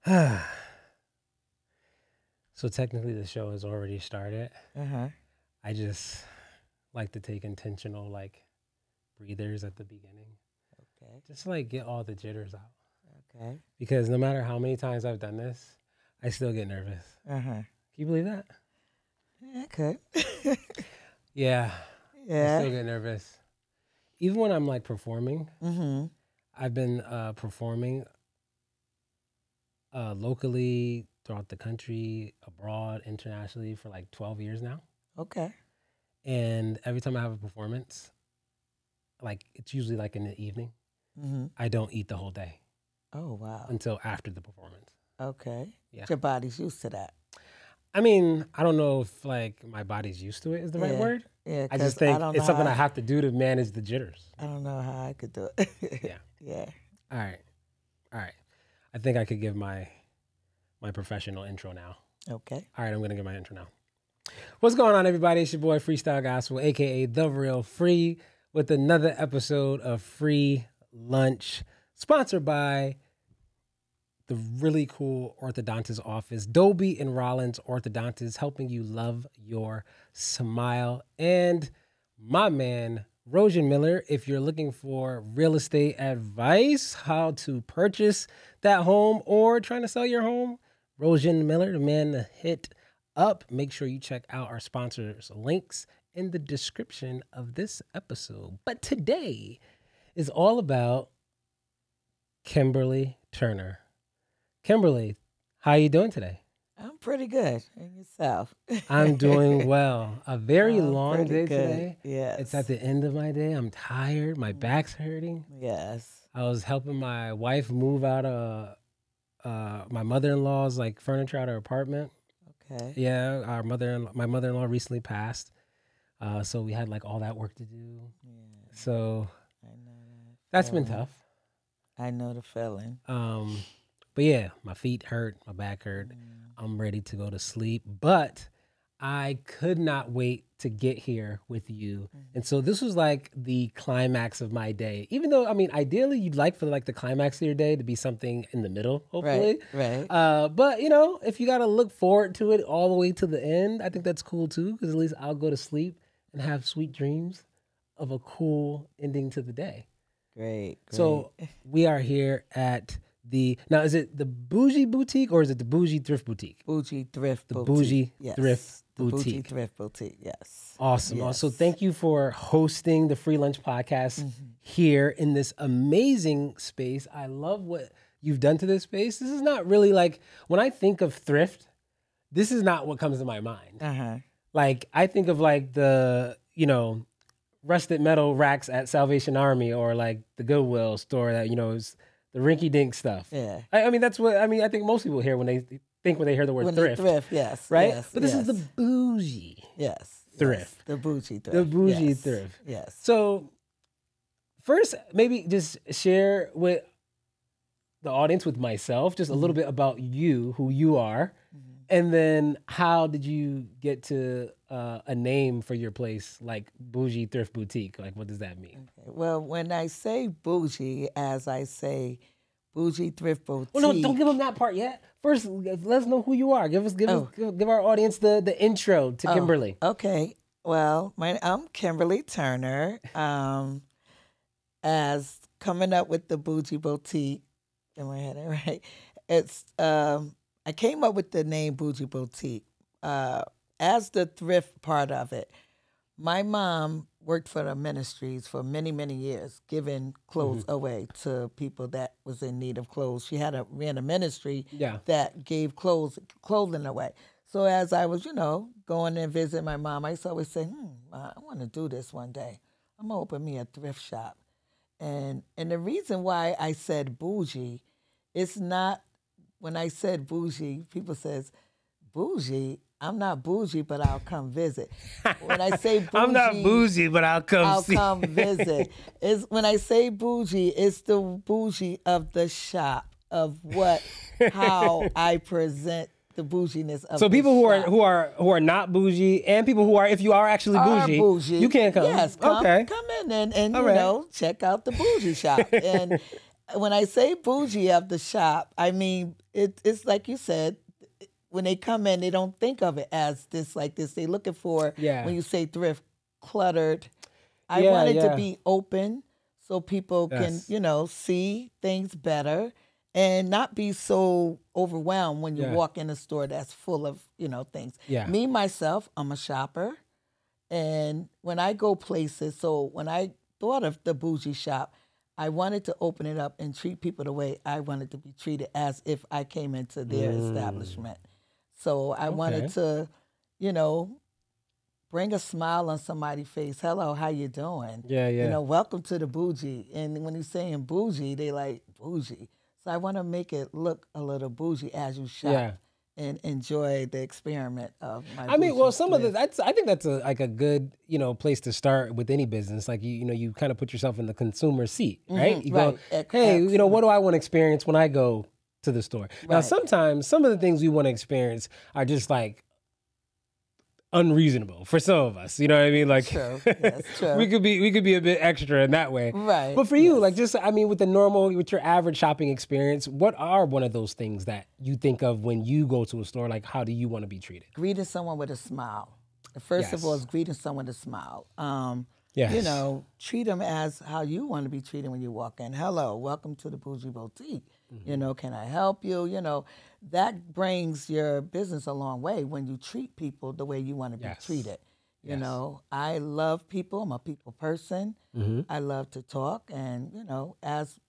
So technically the show has already started. Uh-huh. I just like to take intentional like breathers at the beginning. Okay. Just like get all the jitters out. Okay. Because no matter how many times I've done this, I still get nervous. Uh-huh. Can you believe that? Okay. Yeah. Yeah. I still get nervous. Even when I'm like performing, Mm-hmm. I've been performing locally throughout the country, abroad, internationally for like 12 years now. Okay. And every time I have a performance, like it's usually like in the evening, Mm-hmm. I don't eat the whole day Oh, wow. until after the performance. Okay. Yeah. Your body's used to that. I mean, I don't know if like my body's used to it is the right word. Yeah. I just 'cause think don't it's know something how- I have to do to manage the jitters. I don't know how I could do it. Yeah. Yeah. All right. I think I could give my professional intro now. Okay. All right, I'm going to give my intro now. What's going on, everybody? It's your boy, Freestyle Gospel, a.k.a. The Real Free, with another episode of Free Lunch, sponsored by the really cool orthodontist office, Dobie and Rollins Orthodontics, helping you love your smile. And my man, Rojan Miller, if you're looking for real estate advice, how to purchase that home or trying to sell your home, Rojan Miller, the man to hit up. Make sure you check out our sponsors' links in the description of this episode. But today is all about Kimberly Turner. Kimberly, how are you doing today? I'm pretty good. And yourself? I'm doing well. A very I'm long pretty day good. today. Yes. It's at the end of my day. I'm tired. My back's hurting. Yes. I was helping my wife move out of my mother-in-law's like furniture out of her apartment. Okay. Yeah, my mother-in-law recently passed. So we had like all that work to do. Yeah. So I know that. that's been feeling. tough. I know the feeling. But yeah, my feet hurt, my back hurt. I'm ready to go to sleep, but I could not wait to get here with you. And so this was like the climax of my day. Even though, I mean, ideally you'd like for like the climax of your day to be something in the middle, hopefully. Right. But you know, if you got to look forward to it all the way to the end, I think that's cool too, because at least I'll go to sleep and have sweet dreams of a cool ending to the day. Great. So we are here at now is it the Bougie Boutique or is it the Bougie Thrift Boutique? Bougie Thrift The Boutique. Bougie Yes. Thrift The Bougie Boutique. Thrift Boutique. Yes. Awesome. Yes. So thank you for hosting the Free Lunch Podcast here in this amazing space. I love what you've done to this space. This is not really like, when I think of thrift, this is not what comes to my mind. Uh-huh. Like I think of like the, rusted metal racks at Salvation Army or like the Goodwill store that, is the rinky-dink stuff. Yeah. I mean, that's what, I think most people hear when they hear the word When thrift. Thrift, yes. Right? Yes, But this yes. is the bougie Yes. thrift. Yes. The Bougie Thrift. The Bougie yes. Thrift. Yes. So first, maybe just share with the audience, with myself, just a little bit about you, who you are, and then how did you get to a name for your place like Bougie Thrift Boutique? Like, what does that mean? Okay. Well, when I say bougie, as I say Bougie Thrift Boutique. Well, no, don't give them that part yet. First, let us know who you are. Give our audience the intro to Kimberly. Okay. Well, I'm Kimberly Turner. As coming up with the Bougie Boutique, am I heading right? It's I came up with the name Bougie Boutique as the thrift part of it. My mom worked for the ministries for many, many years, giving clothes away to people that was in need of clothes. She ran a ministry that gave clothing away. So as I was, going and visit my mom, I used to always say, I want to do this one day. I'm going to open me a thrift shop. And the reason why I said bougie, it's not, when I said bougie, people says, bougie? I'm not bougie, but I'll come visit. When I say bougie, I'm not bougie, but I'll come visit. When I say bougie, it's the bougie of the shop, of how I present the bouginess of. So the people shop. who are not bougie, and people who are, if you are actually bougie, you can come. Yes, come in and All right. check out the bougie shop. when I say bougie of the shop, I mean it's like you said. When they come in, they don't think of it as this like this. They're looking for when you say thrift, cluttered. I want it to be open so people can, see things better and not be so overwhelmed when you walk in a store that's full of, things. Yeah. Me, myself, I'm a shopper. And when I go places, so when I thought of the bougie shop, I wanted to open it up and treat people the way I wanted to be treated as if I came into their establishment. So I wanted to, bring a smile on somebody's face. Hello, how you doing? Yeah. Welcome to the bougie. And when you're saying bougie, they like bougie. So I want to make it look a little bougie as you shop and enjoy the experiment of my. I mean, well, some of I think that's a good place to start with any business. Like you kind of put yourself in the consumer seat, right? You go, hey, what do I want to experience when I go to the store? Now, sometimes some of the things we want to experience are just like unreasonable for some of us. You know what I mean? Like, true. Yes, true. we could be a bit extra in that way. Right. But for you, like with your average shopping experience, what are one of those things that you think of when you go to a store? Like, how do you want to be treated? Greeting someone with a smile. First of all, is greeting someone with a smile. Treat them as how you want to be treated when you walk in. Hello, welcome to the Bougie Boutique. Can I help you? That brings your business a long way when you treat people the way you want to be treated. I love people. I'm a people person. I love to talk, and as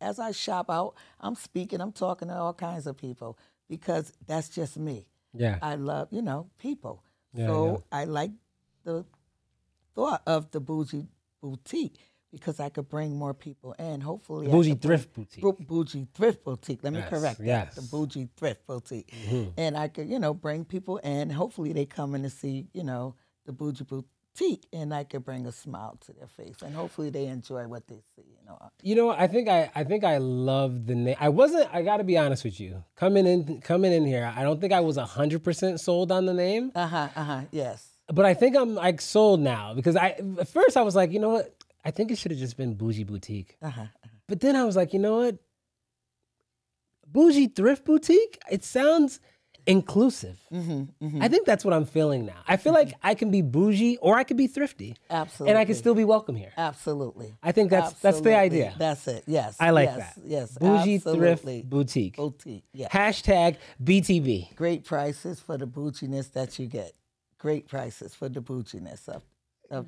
I shop out, I'm talking to all kinds of people because that's just me. Yeah, I love people. So I like the thought of the Bougie Boutique because I could bring more people in. Hopefully, Bougie Thrift Boutique. Bougie Thrift Boutique. Let me correct that. The Bougie Thrift Boutique. And I could, bring people in. Hopefully, they come in to see, the Bougie Boutique, and I could bring a smile to their face, and hopefully, they enjoy what they see. I think I love the name. I got to be honest with you. Coming in here, I don't think I was 100% sold on the name. Yes. But I think I'm like sold now because at first I was like, you know what? I think it should have just been Bougie Boutique. But then I was like, you know what? Bougie Thrift Boutique? It sounds inclusive. I think that's what I'm feeling now. I feel like I can be bougie or I could be thrifty. Absolutely. And I can still be welcome here. Absolutely. I think that's the idea. That's it. Yes. I like that. Yes. Bougie Thrift Boutique. Yeah. Hashtag BTB. Great prices for the bouginess that you get. Great prices for the bouginess of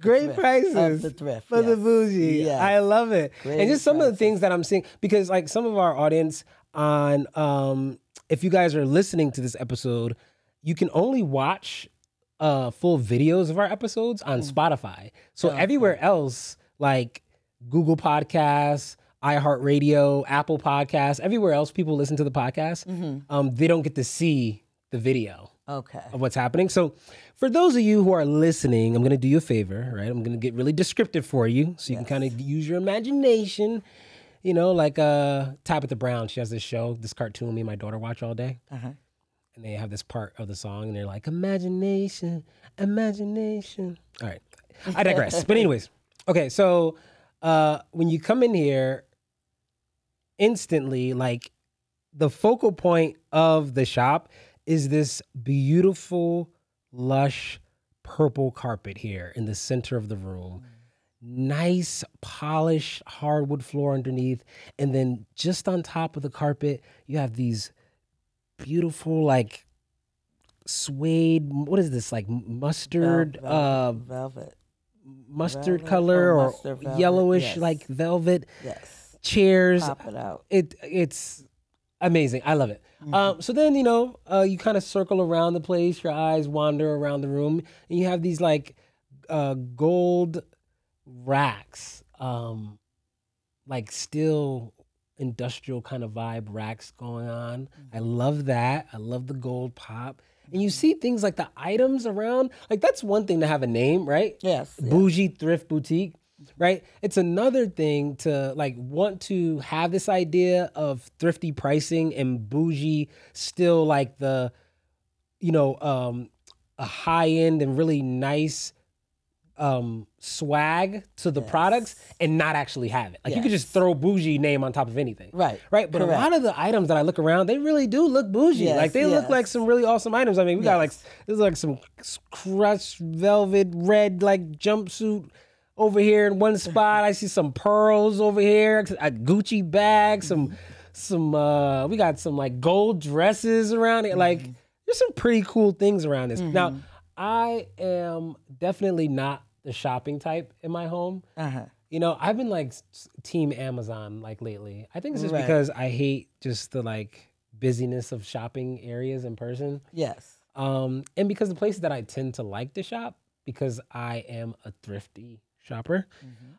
Great prices of the thrift for the bougie. Yes. I love it. Great and just some of the things that I'm seeing, because like some of our audience on, if you guys are listening to this episode, you can only watch full videos of our episodes on Spotify. So everywhere else, like Google Podcasts, iHeartRadio, Apple Podcasts, everywhere else people listen to the podcast, they don't get to see the video. Of what's happening. So for those of you who are listening, I'm going to do you a favor, right? I'm going to get really descriptive for you so you can kind of use your imagination, like Tabitha Brown. She has this show, this cartoon me and my daughter watch all day. And they have this part of the song and they're like, imagination, imagination. All right. I digress. But anyways, okay. So when you come in here, instantly, like the focal point of the shop is this beautiful, lush purple carpet here in the center of the room. Nice, polished hardwood floor underneath. And then just on top of the carpet, you have these beautiful, like, suede, what is this, like mustard? Velvet. Mustard color or mustard velvet. Yellowish, like velvet. Yes. Chairs. Pop it out. It's amazing. I love it. So then, you kind of circle around the place, your eyes wander around the room, and you have these like gold racks, like still industrial kind of vibe racks going on. I love that. I love the gold pop. And you see things like the items around, like that's one thing to have a name, right? Yes. Bougie Thrift Boutique. Right? It's another thing to like want to have this idea of thrifty pricing and bougie still like the, a high end and really nice swag to the products and not actually have it. Like you could just throw bougie name on top of anything. Right. Right. But a lot of the items that I look around, they really do look bougie. Like they look like some really awesome items. I mean, we got like, there's like some crushed velvet red like jumpsuit over here in one spot. I see some pearls over here, a Gucci bag, we got some like gold dresses around it. Like there's some pretty cool things around this. Now, I am definitely not the shopping type in my home. You know, I've been like team Amazon like lately. I think it's just because I hate just the like busyness of shopping areas in person. Yes. And because the places that I tend to like to shop, because I am a thrifty shopper,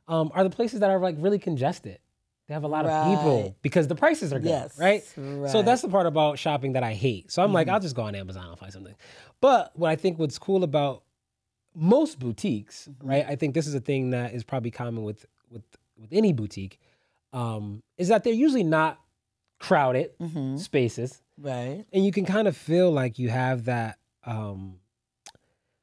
are the places that are like really congested. They have a lot of people because the prices are good, right? So that's the part about shopping that I hate. So I'm like, I'll just go on Amazon and find something. But what I think what's cool about most boutiques, right? I think this is a thing that is probably common with any boutique, is that they're usually not crowded spaces, right? And you can kind of feel like you have that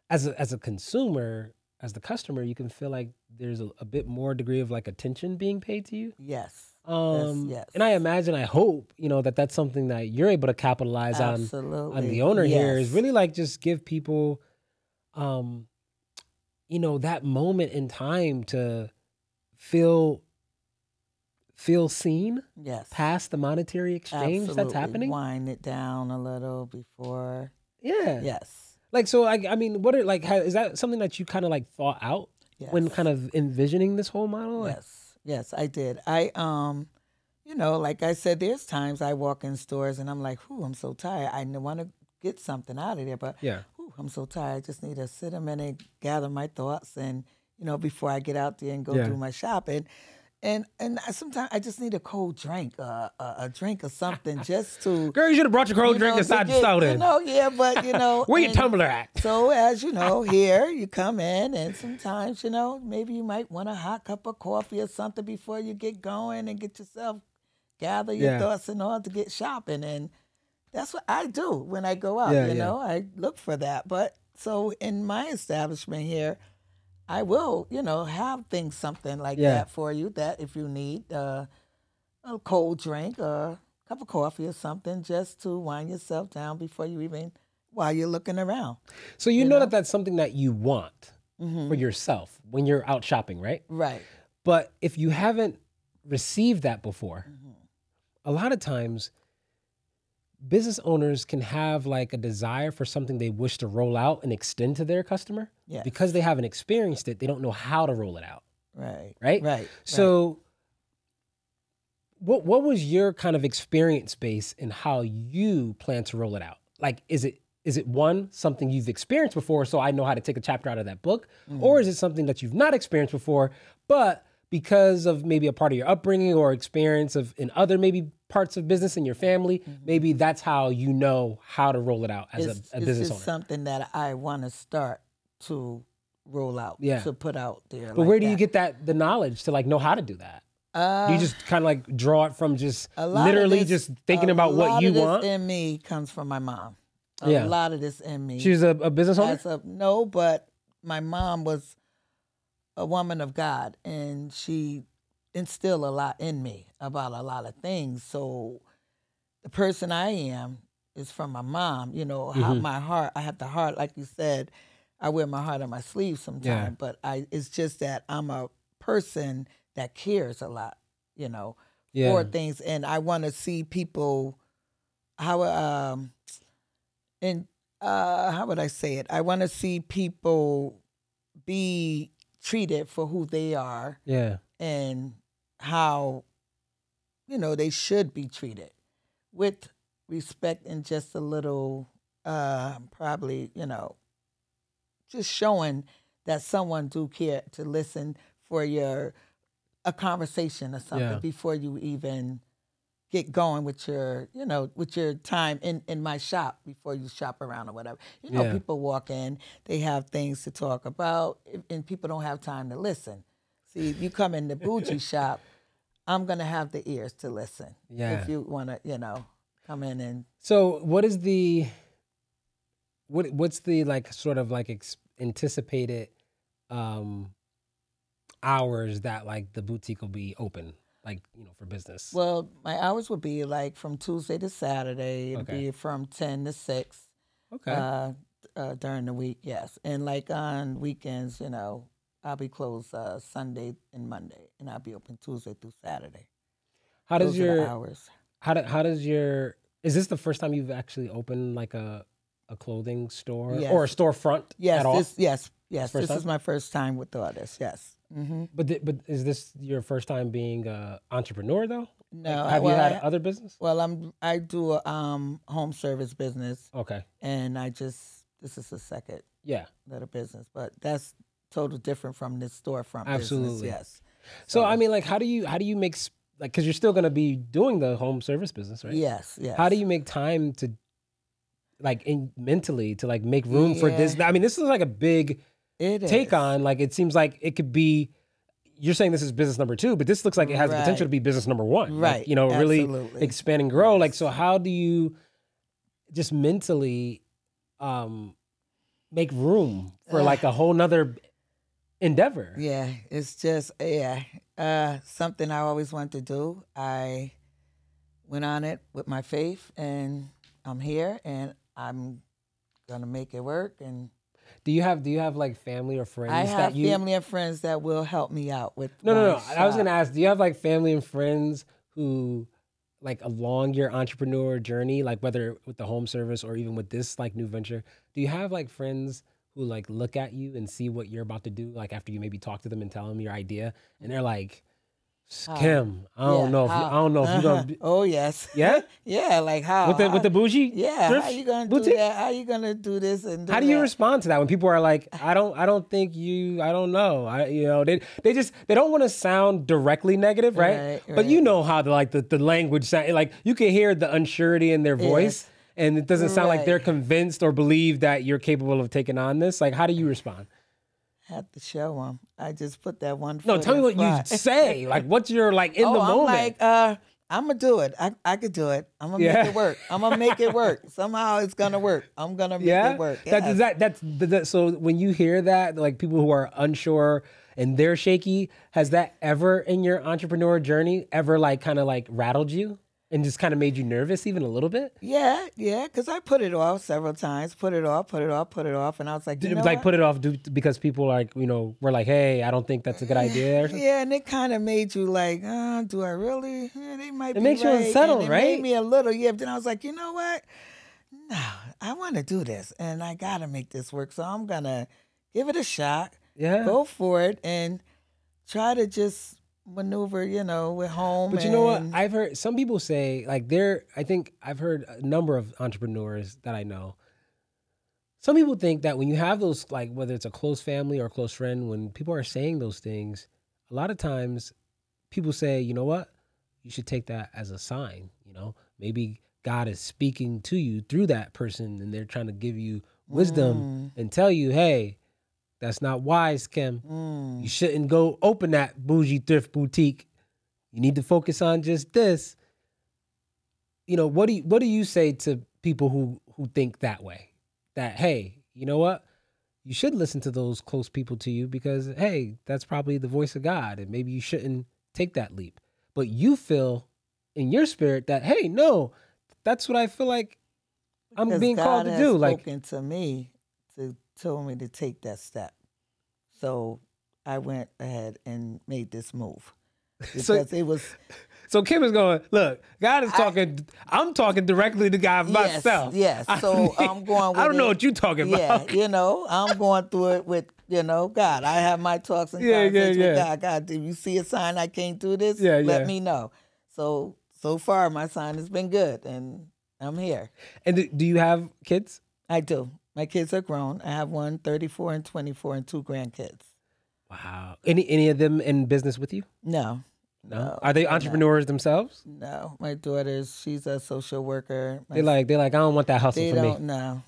as a consumer. As the customer, you can feel like there's a bit more degree of like attention being paid to you. Yes. Yes. And I imagine, I hope, you know, that's something that you're able to capitalize on the owner here, is really like just give people, you know, that moment in time to feel seen. Yes. Past the monetary exchange that's happening. Wind it down a little before. Yeah. Yes. Like, so, I mean, what are, like, is that something that you kind of, like, thought out when kind of envisioning this whole model? Yes. Yes, I did. I, you know, like I said, there's times I walk in stores and I'm like, I'm so tired. I want to get something out of there, but I'm so tired. I just need to sit a minute, gather my thoughts, and, you know, before I get out there and go do my shopping. And sometimes I just need a cold drink, a drink or something, just to. Girl, you should have brought your cold drink inside the store then. You know, but you know. Where your tumbler at? So as you know, here you come in, and sometimes, you know, maybe you might want a hot cup of coffee or something before you get going and get yourself, gather your thoughts in order to get shopping. And that's what I do when I go out, you know. I look for that. But so in my establishment here, I will, you know, have things, something like that for you, that if you need a cold drink or a cup of coffee or something, just to wind yourself down before you even, while you're looking around. So you know that that's something that you want for yourself when you're out shopping, right? Right. But if you haven't received that before, a lot of times business owners can have like a desire for something they wish to roll out and extend to their customer. Because they haven't experienced it, they don't know how to roll it out. Right. So what was your kind of experience base in how you plan to roll it out? Like, is it one, something you've experienced before, so I know how to take a chapter out of that book? Or is it something that you've not experienced before, but because of maybe a part of your upbringing or experience of in other maybe parts of business in your family, maybe that's how you know how to roll it out as a business owner? It's something that I want to start to roll out, to put out there. But like, where do you get the knowledge to like know how to do that? Do you just kind of like draw it from just literally just thinking about what you want? A lot of this in me comes from my mom. A lot of this in me. She's a business owner? No, but my mom was a woman of God, and she instilled a lot in me about a lot of things. So the person I am is from my mom. You know, how my heart, I have the heart, like you said, I wear my heart on my sleeve sometimes, but it's just that I'm a person that cares a lot, you know, for things. And I want to see people, how would I say it? I want to see people be treated for who they are. And how, you know, they should be treated with respect and just a little, probably, you know, just showing that someone do care to listen for a conversation or something before you even get going with your, you know, with your time in my shop before you shop around or whatever. You know, people walk in, they have things to talk about, and people don't have time to listen. See, you come in the bougie shop, I'm going to have the ears to listen. If you want to, you know, come in and. So what is what's the like sort of like anticipated hours that like the boutique will be open, like, you know, for business? Well, my hours would be like from Tuesday to Saturday. It'd be from 10 to 6. Okay. During the week, yes. And like on weekends, you know, I'll be closed Sunday and Monday, and I'll be open Tuesday through Saturday. How does Those are the your hours? How does your is this the first time you've actually opened like a clothing store or a storefront at all? Yes. This is my first time with all this. Yes. Mm-hmm. But is this your first time being an entrepreneur though? No. Like, have you had other business? Well, I do a home service business. Okay. And this is the second little business, but that's totally different from this storefront business. Yes. So I mean, like, how do you make like, because you're still going to be doing the home service business, right? Yes. How do you make time to like mentally to like make room for this? I mean, this is like a big take on, like, it seems like it could be, you're saying this is business number 2, but this looks like it has the potential to be business number 1. Right. Like, you know, really expand and grow. Like, so how do you just mentally make room for like a whole nother endeavor? Yeah, it's just, something I always wanted to do. I went on it with my faith, and I'm here, and I'm going to make it work. And do you have like family or friends? I have family and friends that will help me out with No. I was going to ask, do you have like family and friends who, like, along your entrepreneur journey, like whether with the home service or even with this like new venture, do you have like friends who like look at you and see what you're about to do, like after you maybe talk to them and tell them your idea, and they're like, Kim, I don't know if you're gonna be... Oh yes. Yeah? Yeah, like how? With the bougie? Yeah, Thrift how you gonna boutique? do that? How you gonna do this and do How do you respond to that when people are like, I don't know. They don't want to sound directly negative, right? But you know how the language sound, like you can hear the unsurety in their voice, and it doesn't sound like they're convinced or believe that you're capable of taking on this. Like, how do you respond? Have to show them. I just put that one foot. No, tell me what you say. Like, what's your, like, in the moment? I'm like, I'm going to do it. I could do it. I'm going to make it work. I'm going to make it work. Somehow it's going to work. I'm going to make it work. Yes. That's so when you hear that, like people who are unsure and they're shaky, has that ever in your entrepreneur journey ever like kind of like rattled you? And just kind of made you nervous even a little bit? Yeah, because I put it off several times. Put it off. And I was like, put it off because people like, you know, were like, hey, I don't think that's a good idea. Or something? Yeah, and it kind of made you like, do I really? Yeah, they might be right. It makes you unsettled, right? It made me a little, But then I was like, you know what? No, I want to do this. And I got to make this work. So I'm going to give it a shot. Yeah. Go for it and try to just maneuver, you know, with home. But you know what? I've heard some people say, like, I think I've heard a number of entrepreneurs that I know. Some people think that when you have those, like, whether it's a close family or a close friend, when people are saying those things, a lot of times people say, you know what? You should take that as a sign, you know? Maybe God is speaking to you through that person and they're trying to give you wisdom and tell you, hey, that's not wise, Kim. You shouldn't go open that Bougie Thrift Boutique. You need to focus on just this. You know, what do you say to people who think that way? That, hey, you know what? You should listen to those close people to you because, hey, that's probably the voice of God, and maybe you shouldn't take that leap. But you feel in your spirit that, hey, no, that's what I feel like I'm being called to do. Like, spoken to me to told me to take that step. So I went ahead and made this move. Because it was... So Kim is going, look, God is talking, I'm talking directly to God myself. Yes, so I'm going with I don't know what you're talking about. Yeah, you know, I'm going through it with, you know, God. I have my talks and conversations with God. God, do you see a sign I can't do this? Let me know. So far, my sign has been good, and I'm here. And do you have kids? I do. My kids are grown. I have one 34 and 24 and 2 grandkids. Wow. Any of them in business with you? No. Are they entrepreneurs themselves? No. My daughter's, she's a social worker. They're like, I don't want that hustle for me. They don't, no.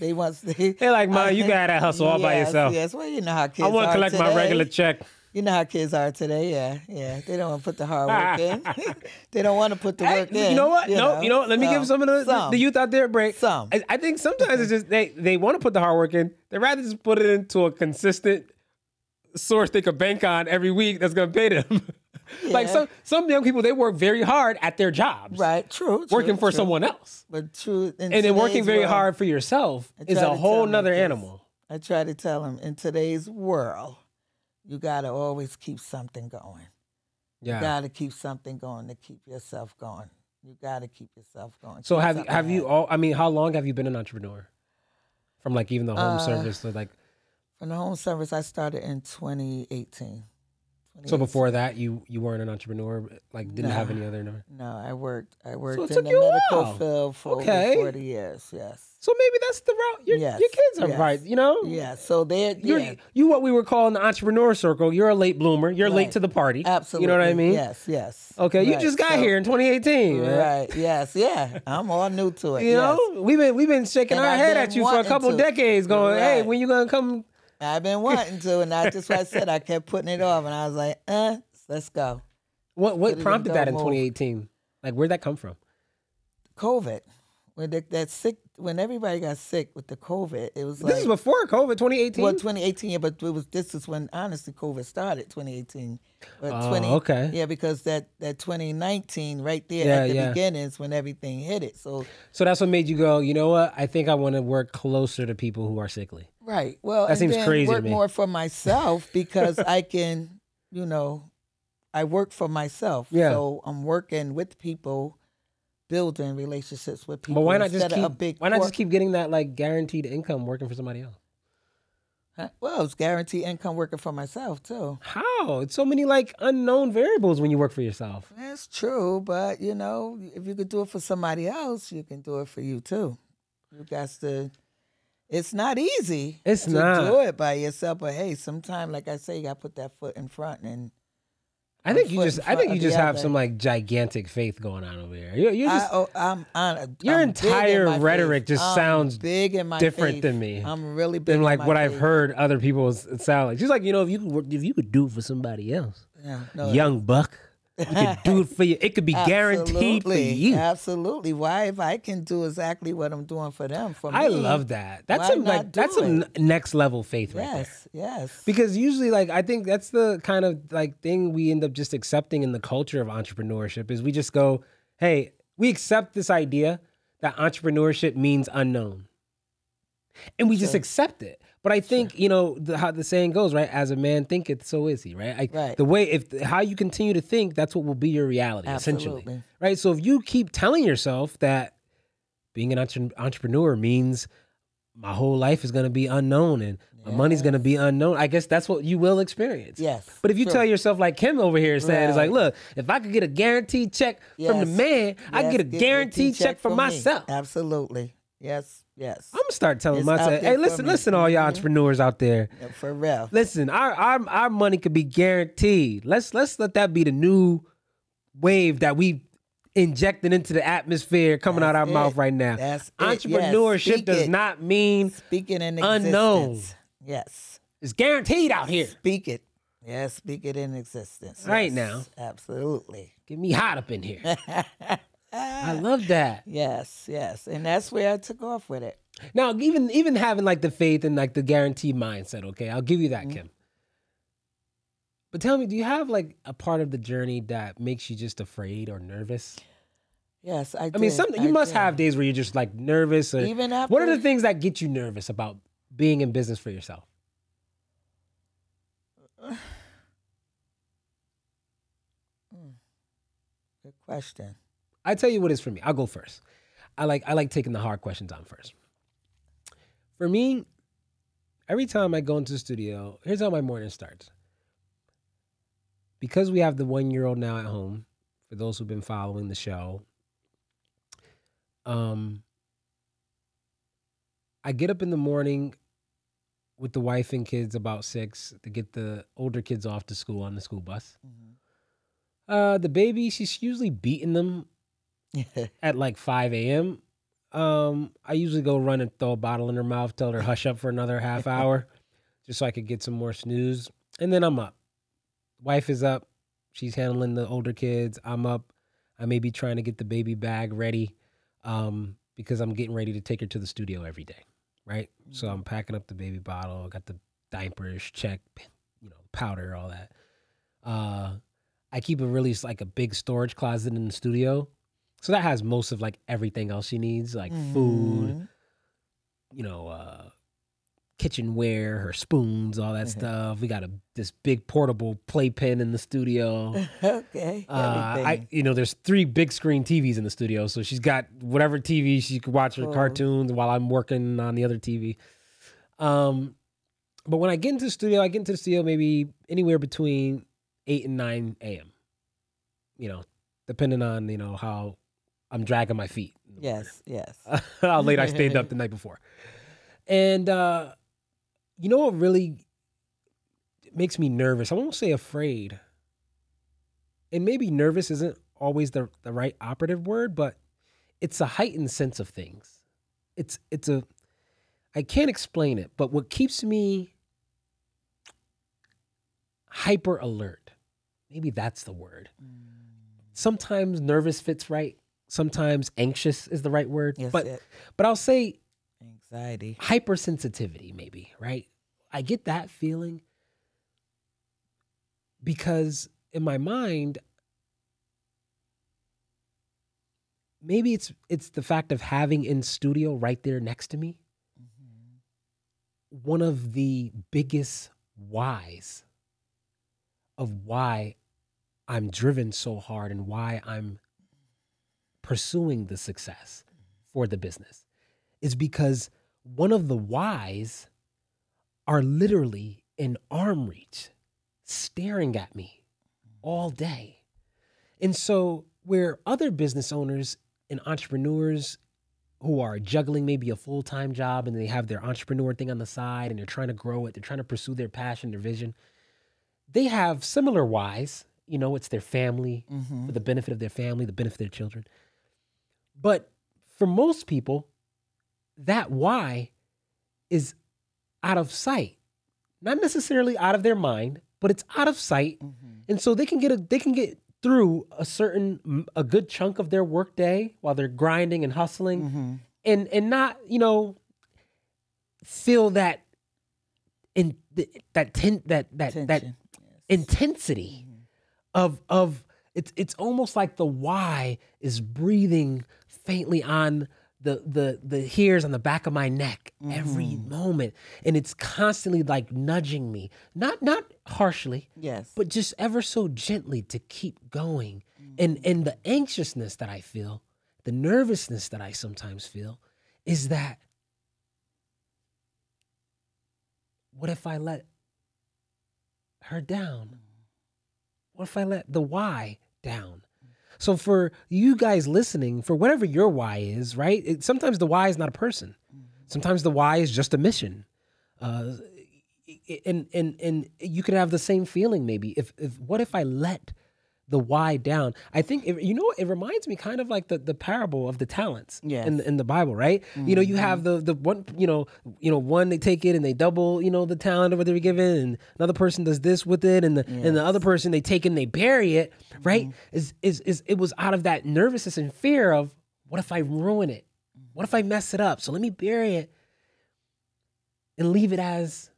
They want... They're like, Mom, you got that hustle all by yourself. Yes, well, you know how kids are I want to collect my regular check. You know how kids are today, yeah. They don't want to put the hard work in. They don't want to put the work in. You know what? Let me give some of the youth out there a break. I think sometimes it's just they want to put the hard work in. They'd rather just put it into a consistent source they could bank on every week that's going to pay them. Yeah. Like some young people, they work very hard at their jobs. Right, true. Working for someone else. But true. And then working very hard for yourself is a whole nother animal. I try to tell them, in today's world, you got to always keep something going. Yeah. You got to keep something going to keep yourself going. You got to keep yourself going. So have you all, I mean, how long have you been an entrepreneur? From like even the home service to like. From the home service, I started in 2018. So before that, you weren't an entrepreneur, like didn't have any other. No, I worked So in the medical field for over 40 years. Yes. So maybe that's the route. Your kids are right, you know. Yeah. So you what we were calling the entrepreneur circle. You're a late bloomer. You're late to the party. Absolutely. You know what I mean? Yes. Okay, you just got here in 2018. Man. Right. Yes. Yeah. I'm all new to it. You know, we've been shaking our head at you for a couple decades, going, "Hey, when you gonna come?" I've been wanting to, and that's what I said. I kept putting it off, and I was like, let's go. What prompted that in 2018? Like, where'd that come from? COVID. When everybody got sick with the COVID, it was like... This is before COVID, 2018? Well, 2018, yeah, but this is when, honestly, COVID started, 2018. But okay. Yeah, because that 2019, right there at the beginning is when everything hit it. So that's what made you go, you know what? I think I want to work closer to people who are sickly. Right. Well, that seems crazy work to me. More for myself because I can, I work for myself. Yeah. So I'm working with people, building relationships with people. But why not just keep getting that like guaranteed income working for somebody else? Well, it's guaranteed income working for myself too. How? It's so many like unknown variables when you work for yourself. That's true, but if you could do it for somebody else, you can do it for you too. You got to. It's not easy. To do it by yourself, but hey, sometimes, like I say, you got to put that foot in front and. I think you just have some like gigantic faith going on over here. Your entire rhetoric just sounds big in my different faith. than me. I'm really big than like in my what faith. I've heard other people sound like. She's like, if you could do it for somebody else, young buck, you could do it for you. It could be guaranteed for you. Absolutely. Why, if I can do exactly what I'm doing for them, for me? I love that. That's some next level faith right there. Yes. Because usually, like, I think that's the kind of like thing we end up just accepting in the culture of entrepreneurship is we just go, hey, we accept this idea that entrepreneurship means unknown. And we just accept it. But I think, how the saying goes, right? As a man thinketh, so is he, right? Right. The way, how you continue to think, that's what will be your reality, essentially. Right? So if you keep telling yourself that being an entrepreneur means my whole life is going to be unknown and my money's going to be unknown, I guess that's what you will experience. Yes. But if you tell yourself like Kim over here saying, it's like, look, if I could get a guaranteed check from the man, I can get a guaranteed check for myself. Absolutely. Yes. I'm gonna start telling myself, hey, listen, all y'all entrepreneurs out there. Yeah, for real. Listen, our money could be guaranteed. Let's let that be the new wave that we injecting into the atmosphere coming out our mouth right now. Entrepreneurship does not mean speaking in unknown. Existence. Yes. It's guaranteed out here. Speak it. Yes, speak it in existence. Right now. Absolutely. Get me hot up in here. I love that. Yes. And that's where I took off with it. Now, even having like the faith and like the guaranteed mindset, okay, I'll give you that, Kim. But tell me, do you have like a part of the journey that makes you just afraid or nervous? Yes, I do. I mean, you must have days where you're just like nervous. Or, even after, what are the things that get you nervous about being in business for yourself? Good question. I tell you what is for me. I'll go first. I like taking the hard questions on first. For me, every time I go into the studio, here's how my morning starts. Because we have the 1-year-old now at home, for those who've been following the show, I get up in the morning with the wife and kids about 6 to get the older kids off to school on the school bus. The baby, she's usually beating them at like 5 a.m. I usually go run and throw a bottle in her mouth, tell her hush up for another half hour, just so I could get some more snooze. And then I'm up. Wife is up. She's handling the older kids. I'm up. I may be trying to get the baby bag ready because I'm getting ready to take her to the studio every day, right? So I'm packing up the baby bottle. I got the diapers checked, powder, all that. I keep like a big storage closet in the studio. So that has most of like everything else she needs, like food, kitchenware, her spoons, all that stuff. We got this big portable playpen in the studio. Okay. There's 3 big screen TVs in the studio, so she's got whatever TV she could watch her cartoons while I'm working on the other TV. But when I get into the studio, maybe anywhere between 8 and 9 a.m. Depending on how I'm dragging my feet. Yes. How late I stayed up the night before. And what really makes me nervous? I won't say afraid. And maybe nervous isn't always the right operative word, but it's a heightened sense of things. I can't explain it, but what keeps me hyper alert, maybe that's the word. Sometimes nervous fits right. Sometimes anxious is the right word. Yes, but I'll say anxiety, hypersensitivity, maybe, right? I get that feeling because in my mind, maybe it's the fact of having in studio right there next to me. One of the biggest whys of why I'm driven so hard and why I'm pursuing the success for the business is because one of the whys are literally in arm reach, staring at me all day. And so where other business owners and entrepreneurs who are juggling maybe a full-time job and they have their entrepreneur thing on the side and they're trying to grow it, they're trying to pursue their passion, their vision, they have similar whys. It's their family, for the benefit of their family, the benefit of their children. But for most people, that why is out of sight. Not necessarily out of their mind, but it's out of sight. And so they can get through a good chunk of their work day while they're grinding and hustling and not, feel that intensity of it's almost like the why is breathing faintly on the hairs on the back of my neck every moment, and it's constantly like nudging me, not harshly, yes, but just ever so gently to keep going. And the anxiousness that I feel, the nervousness that I sometimes feel, is that what if I let her down? What if I let the why down? So for you guys listening, for whatever your why is, right? Sometimes the why is not a person. Sometimes the why is just a mission. And you could have the same feeling maybe. What if I let the why down? I think, it reminds me kind of like the parable of the talents in the Bible, right? You have the one, one, they take it and they double, the talent of what they were given, and another person does this with it, and the other person, they take it and they bury it, right? It was out of that nervousness and fear of, what if I ruin it? What if I mess it up? So let me bury it and leave it as,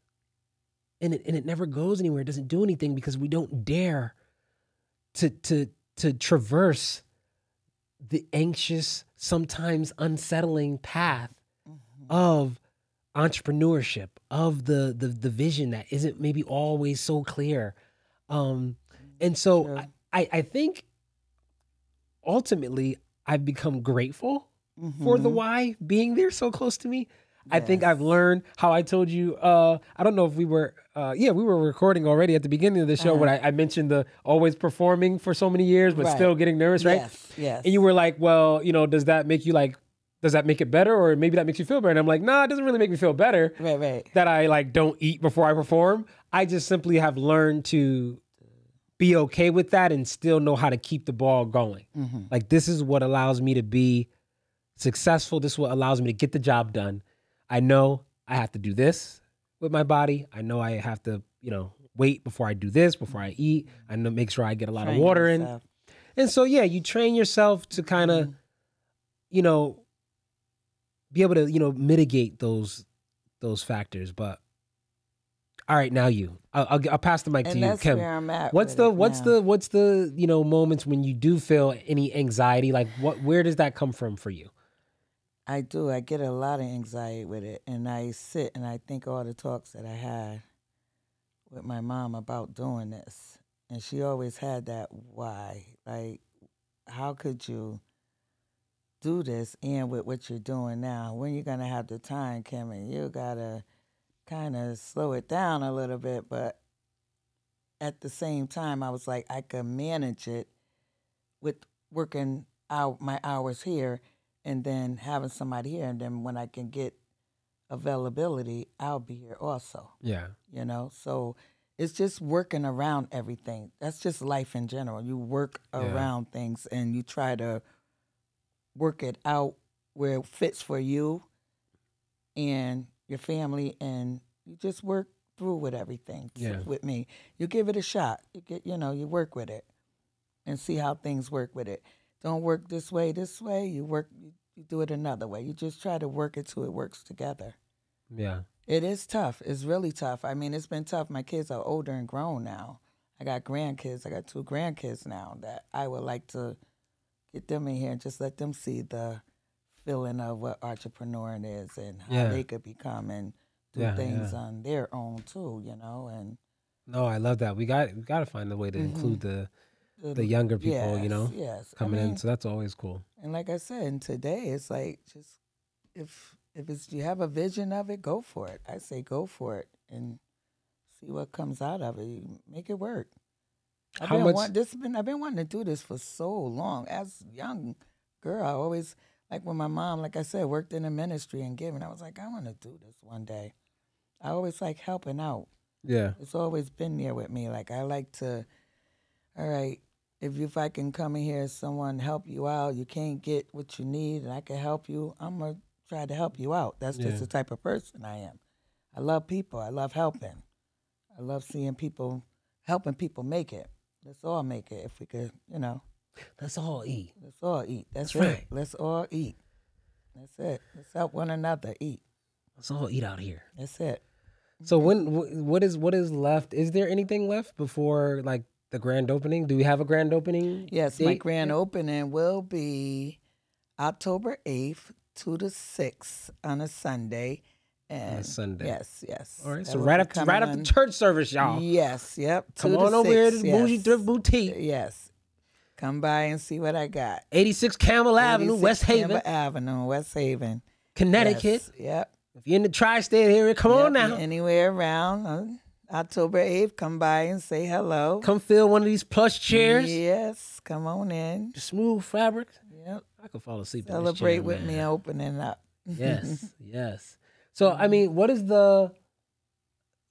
and it never goes anywhere. It doesn't do anything because we don't dare to traverse the anxious, sometimes unsettling path of entrepreneurship, of the vision that isn't maybe always so clear. And so I think ultimately I've become grateful for the why being there so close to me. I think I've learned how I told you, I don't know if we were recording already at the beginning of the show when I mentioned the always performing for so many years, but still getting nervous, right? Yes. And you were like, well, does that make it better? Or maybe that makes you feel better. And I'm like, nah, it doesn't really make me feel better. Right. That I don't eat before I perform. I just simply have learned to be okay with that and still know how to keep the ball going. Like, this is what allows me to be successful. This is what allows me to get the job done. I know I have to do this with my body. I know I have to, wait before I do this, before I eat. I know, make sure I get a lot of water in. And so, you train yourself to kind of, be able to, mitigate those factors. But All right, now you. I'll pass the mic to you, that's Kim. where I'm at. What's the moments when you do feel any anxiety? Like where does that come from for you? I do. I get a lot of anxiety with it, and I sit and I think all the talks that I had with my mom about doing this, and she always had that why. Like, how could you do this and with what you're doing now? When you're gonna have the time, Kim, and you gotta kind of slow it down a little bit, but at the same time, I was like, I could manage it with working out my hours here and then having somebody here. And then when I can get availability, I'll be here also. Yeah. You know, so it's just working around everything. That's just life in general. You work around things and you try to work it out where it fits for you and your family, and you just work through with everything. With me, you give it a shot. You work with it and see how things work with it. Don't work this way. You do it another way. You just try to work it till it works together. Yeah. It is tough. It's really tough. I mean, it's been tough. My kids are older and grown now. I got grandkids. I got 2 grandkids now that I would like to get them in here and just let them see the feeling of what entrepreneuring is and how they could become and do things on their own too, and no, I love that. We got to find a way to include the younger people, coming in. So that's always cool. And like I said, today it's like, just if you have a vision of it, go for it. I say go for it and see what comes out of it. You make it work. I've been wanting to do this for so long. As a young girl, I always, like when my mom, like I said, worked in the ministry and giving, I was like, I want to do this one day. I always like helping out. Yeah. It's always been there with me. Like, I like to, all right, if I can come in here, someone help you out, you can't get what you need, and I can help you, I'm going to try to help you out. That's just the type of person I am. I love people. I love helping. I love seeing people, helping people make it. Let's all make it if we could, Let's all eat. Let's all eat. That's it. Right. Let's all eat. That's it. Let's help one another eat. Let's all eat out here. That's it. So what is left? Is there anything left before like the grand opening? Do we have a grand opening? Yes, date? my grand opening will be October 8th to the 6th on a Sunday. And on a Sunday. Yes. All right. So right after church service, y'all. Yes. Yep. Come on over here to the Bougie Thrift Boutique. Yes. Come by and see what I got. 86 Campbell Avenue, West Haven. Campbell Avenue, West Haven. Connecticut. Yes. Yep. If you're in the tri-state area, come on now. Anywhere around October 8th, come by and say hello. Come fill one of these plush chairs. Yes, come on in. Smooth fabric. Yep. I could fall asleep. Celebrate in this chair, with me opening up. Yes. So, I mean, what is the,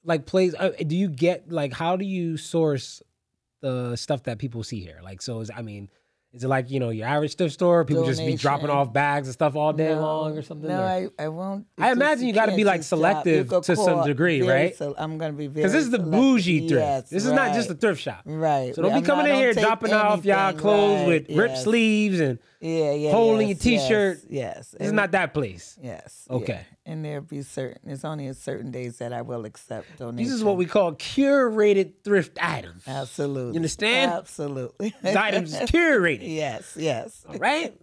like, place, do you get, like, how do you source the stuff that people see here? Like, so, is it like, your average thrift store? People just be dropping off bags and stuff all day long or something? No, I won't. I imagine you got to be, like, selective to some degree, right? I'm going to be very because this is the bougie thrift. Yes, this is not just a thrift shop. Right. So don't be coming in here dropping off y'all clothes with ripped sleeves and holding your T-shirt. Yes. This is not that place. Yes. Okay. Yeah. And there's only a certain days that I will accept donations. This is what we call curated thrift items. Absolutely. You understand? Absolutely. These items is curated. Yes. All right?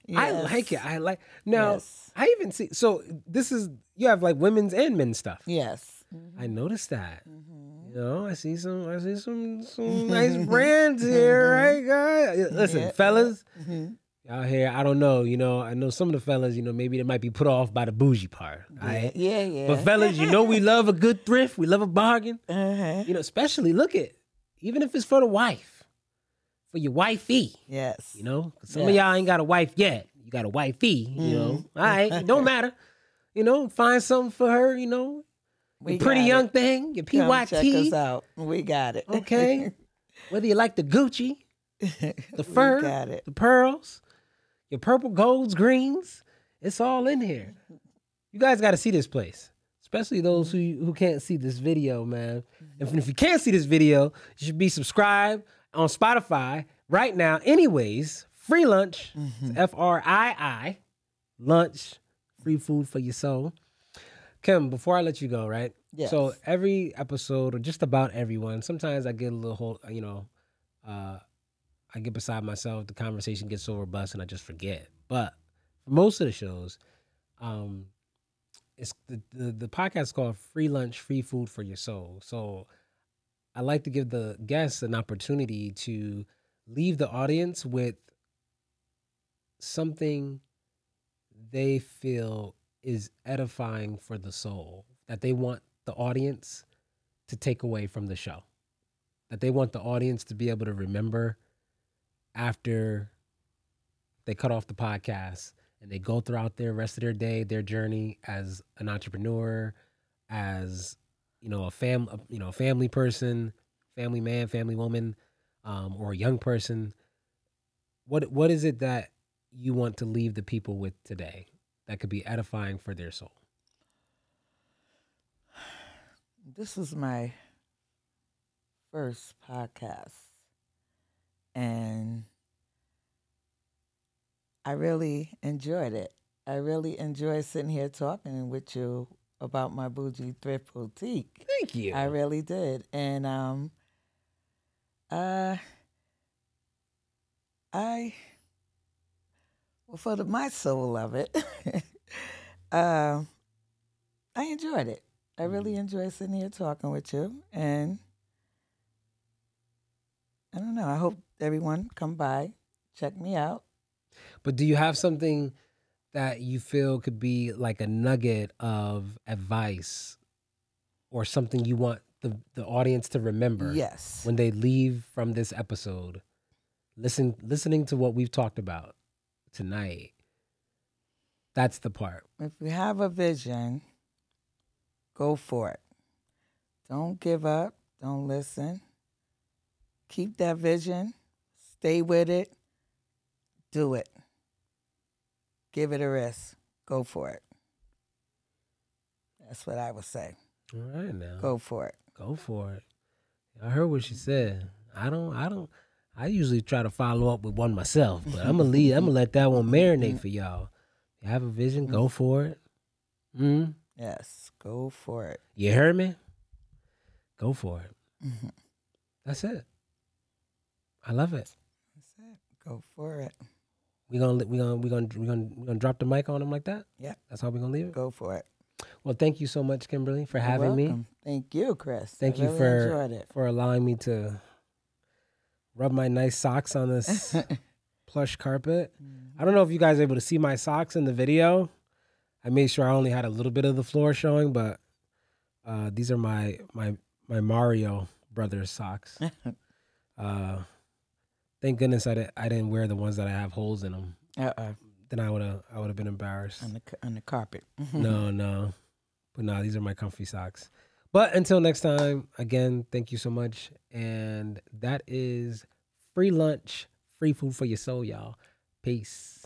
Yes. I like it. Now, I even see, so this is, you have like women's and men's stuff. Yes. Mm-hmm. I noticed that. Mm-hmm. I see some nice brands here, right, guys? Listen, fellas, out here, I don't know, I know some of the fellas, maybe they might be put off by the bougie part. Right? Yeah. But fellas, we love a good thrift. We love a bargain. Especially, even if it's for the wife, for your wifey. Yes. Some of y'all ain't got a wife yet. You got a wifey, All right, it don't matter. Find something for her, your pretty young thing, your PYT. Come check us out. We got it. Okay. Whether you like the Gucci, the fur, the pearls, your purple, golds, greens, it's all in here. You guys got to see this place, especially those who can't see this video, man. And if you can't see this video, you should be subscribed on Spotify right now. Anyways, free lunch, FRII, lunch, free food for your soul. Kim, before I let you go, right? Yes. So every episode, or just about everyone, sometimes I get a little, I get beside myself. The conversation gets so robust, and I just forget. But for most of the shows, it's the podcast is called Free Lunch, Free Food for Your Soul. So I like to give the guests an opportunity to leave the audience with something they feel is edifying for the soul, that they want the audience to take away from the show, that they want the audience to be able to remember after they cut off the podcast and they go throughout their rest of their day, their journey as an entrepreneur, as a family person, family man, family woman, or a young person. What is it that you want to leave the people with today that could be edifying for their soul? This was my first podcast, and I really enjoyed it. I really enjoyed sitting here talking with you about my Bougie Thrift Boutique. Thank you. I really did. And for my soul of it, I enjoyed it. I really enjoyed sitting here talking with you. And I don't know, I hope everyone come by, check me out. But do you have something that you feel could be like a nugget of advice or something you want the audience to remember? Yes. When they leave from this episode, listening to what we've talked about tonight, that's the part. If you have a vision, go for it. Don't give up. Don't listen. Keep that vision. Stay with it. Do it. Give it a risk. Go for it. That's what I would say. All right now. Go for it. Go for it. I heard what she said. I usually try to follow up with one myself, but I'm gonna let that one marinate for y'all. You have a vision, go for it. Mm-hmm. Yes, go for it. You heard me? Go for it. Mm-hmm. That's it. I love it. That's it. Go for it. We gonna drop the mic on him like that? Yeah. That's how we gonna leave it? Go for it. Well, thank you so much, Kimberly, for having me. Thank you, Chris. Thank you for allowing me to rub my nice socks on this plush carpet. I don't know if you guys are able to see my socks in the video. I made sure I only had a little bit of the floor showing, but these are my Mario Brothers socks. Thank goodness I didn't wear the ones that I have holes in them. Then I would have been embarrassed on the carpet. No, but no, these are my comfy socks. But until next time, again, thank you so much, and that is free lunch, free food for your soul, y'all. Peace.